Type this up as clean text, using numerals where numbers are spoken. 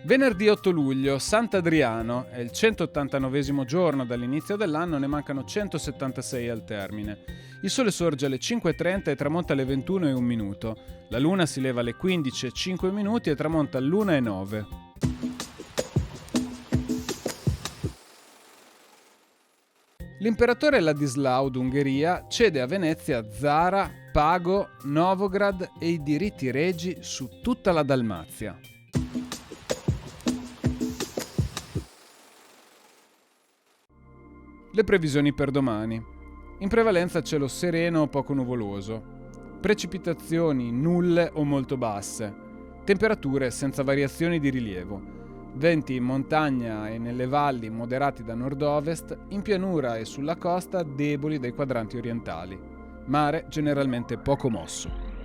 Venerdì 8 luglio, Sant'Adriano, è il 189esimo giorno dall'inizio dell'anno, ne mancano 176 al termine. Il sole sorge alle 5:30 e tramonta alle 21:01. La luna si leva alle 15:05 e tramonta all'1:09. L'imperatore Ladislao d'Ungheria cede a Venezia Zara, Pago, Novograd e i diritti regi su tutta la Dalmazia. Le previsioni per domani. In prevalenza cielo sereno o poco nuvoloso. Precipitazioni nulle o molto basse. Temperature senza variazioni di rilievo. Venti in montagna e nelle valli moderati da nord-ovest, in pianura e sulla costa deboli dai quadranti orientali. Mare generalmente poco mosso.